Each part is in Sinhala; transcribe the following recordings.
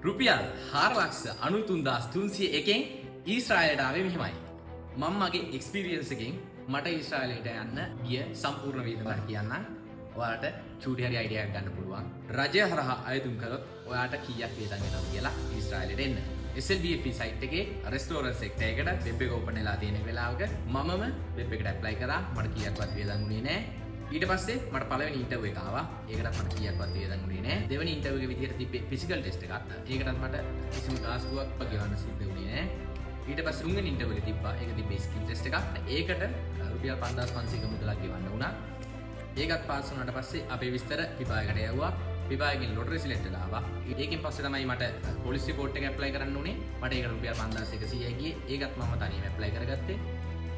රුපියල් 4,93,301කින් ඊශ්‍රායලයට ආවේ මෙහෙමයි. මම මගේ එක්ස්පීරියන්ස් එකෙන් මට ඊශ්‍රායලයට යන්න ගිය සම්පූර්ණ වියදම කියන්නම්. ඔයාලට චූටි හරි අයිඩියා එකක් ගන්න පුළුවන්. රජය හරහා අයදුම් කළොත් ඔයාලට කීයක් වේදන් වෙනවද කියලා ඊශ්‍රායලයට එන්න. SLBFE සයිට් එකේ රෙස්ටෝරන්ට් සෙක්ටර් එකට වෙබ් එක ඕපන් වෙලා තියෙන වෙලාවක මමම වෙබ් එකට ඇප්ලයි කරා. මට කීයක්වත් වේදන් උනේ නැහැ. ඊට පස්සේ මට පළවෙනි ඉන්ටර්විව් එක ආවා. ඒකටත් මට කීයක්වත් වේදන් උනේ නැහැ. දෙවෙනි ඉන්ටර්විව් එකේ විදිහට තිබ්බේ ෆිසිකල් ටෙස්ට් එකක්. ඒකටත් මට කිසිම ගාස්තුවක් ගෙවන්න සිද්ධ වුණේ නැහැ. ඊට පස්සේ තුන්වෙනි ඉන්ටර්විව් එක තිබ්බා. ඒක තිබ්බේ ස්කිල් ටෙස්ට් එකක්. ඒකට රුපියල් 5500ක මුදලක් ගෙවන්න වුණා. ඒකත් පාස් වුණාට පස්සේ අපේ විස්තර පිපායකට යවුවා. පිපායකින් ලොටරි සිලෙක්ට් වෙලා ආවා. ඒකෙන් පස්සේ තමයි මට පොලිස් රිපෝට් එක ඇප්ලයි කරන්න උනේ. මට ඒකට රුපියල් 5100යි ගියේ. ඒකත් මම තනියම ඇප්ලයි කරගත්තේ.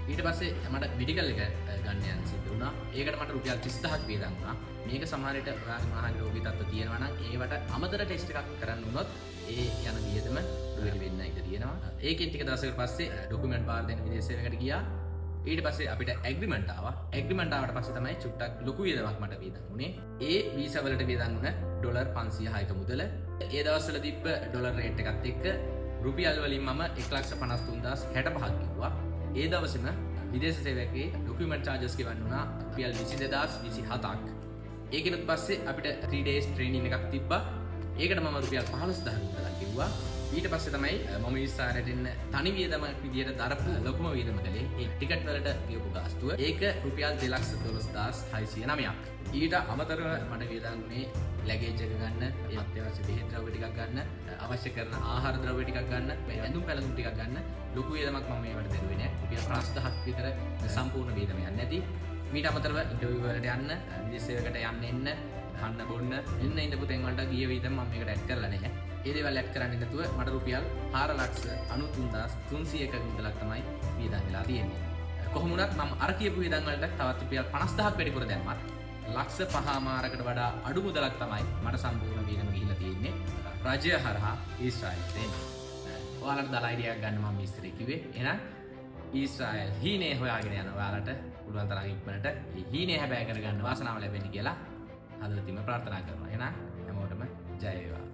ඊට පස්සේ මට මෙඩිකල් එක ගන්න යන්න සිද්ධ වුණා. ඒකට මට රුපියල් 30000ක් වේදන් වුණා. මේක සමහර විට ඔයාගේ මහා රෝගී තත්ත්ව තියෙනවා නම් ඒවට අමතර ටෙස්ට් එකක් කරන්න වුණොත් ඒ යන වියදම වැඩි වෙන්න ඉඩ තියෙනවා. ඒකෙන් ටික දවසකට පස්සේ ඩොකියුමන්ට් බාර දෙන්න විදේශ සේවයකට ගියා. ඊට පස්සේ අපිට ඇග්‍රීමන්ට් ආවා. ඇග්‍රීමන්ට් ආවට පස්සේ තමයි චුට්ටක් ලොකු වියදමක් මට වේදන් වුණේ. ඒ වීසා වලට වේදන් වුණ ඩොලර් 506ක මුදල. ඒ දවස්වල තිබ්බ ඩොලර් රේට් එකත් එක්ක රුපියල් වලින් මම 1,53,065ක් ගෙවුවා. ඒ දවසේම විදේශ සේවකයේ ඩොකියුමන්ට් චාර්ජස් ගෙවන්න වුණා රුපියල් 22027ක්. ඒකෙනුත් පස්සේ අපිට 3 days ට්‍රේනින් එකක් තිබ්බා. ඒකට මම රුපියල් 15000ක් විතරක් ගෙවුවා. ඊට පස්සේ තමයි මම ඊශ්‍රායලට එන්න තනි වියදමක් විදියට දරපු ලොකුම වියදම කළේ. ඒ ටිකට් වලට ගෙවපු ගාස්තුව. ඒක රුපියල් 2,12,609ක්. ඊට අමතරව මට වේදන් වුණේ ලැගේජ් එක ගන්න, ඒ අත්‍යවශ්‍ය බෙහෙත් ද්‍රව්‍ය ටිකක් ගන්න, අවශ්‍ය කරන ආහාර ද්‍රව්‍ය ටිකක් ගන්න, ඇඳුම් පැළඳුම් ටිකක් ගන්න. ලොකු වේදමක් මම මේවට දෙරුවේ නෑ. රුපියල් 50000ක් විතර සම්පූර්ණ වේදම යන්නේ නැති. මීට අමතරව ඉන්ටර්විව් වලට යන්න, විදේශ සේවයකට යන්න කන්න බොන්න එන්න ඉඳපු තැන් වලට ගිය විදිහම මම මේකට ඇඩ් කරලා නැහැ. ඒ දේවල් ඇඩ් කරන්නේ නැතුව මට රුපියල් 4,93,301ක මුදලක් තමයි වේදන් වෙලා තියෙන්නේ. කොහොම වුණත් මම අර කියපු වේදන් වලට තවත් රුපියල් 50000ක් වැඩිපුර දැම්මත් ලක්ෂ 5මාරකට වඩා අඩු මුදලක් තමයි මට සම්පූර්ණ වේදම ගිහිල්ලා තියෙන්නේ. රජය හරහා ඊශ්‍රායලට එන්න. ඔයාලට දාලා අයිඩියා එකක් ගන්න මම විස්තරේ කිව්වේ. එහෙනම් ඊශ්‍රායල් හීනේ හොයාගෙන යන ඔයාලට පුළුවන් තරම් ඉක්මනට මේ හීනේ හැබෑ කරගන්න වාසනාව ලැබෙන්න කියලා හදවතින්ම ප්‍රාර්ථනා කරනවා. එහෙනම් හැමෝටම ජය වේවා.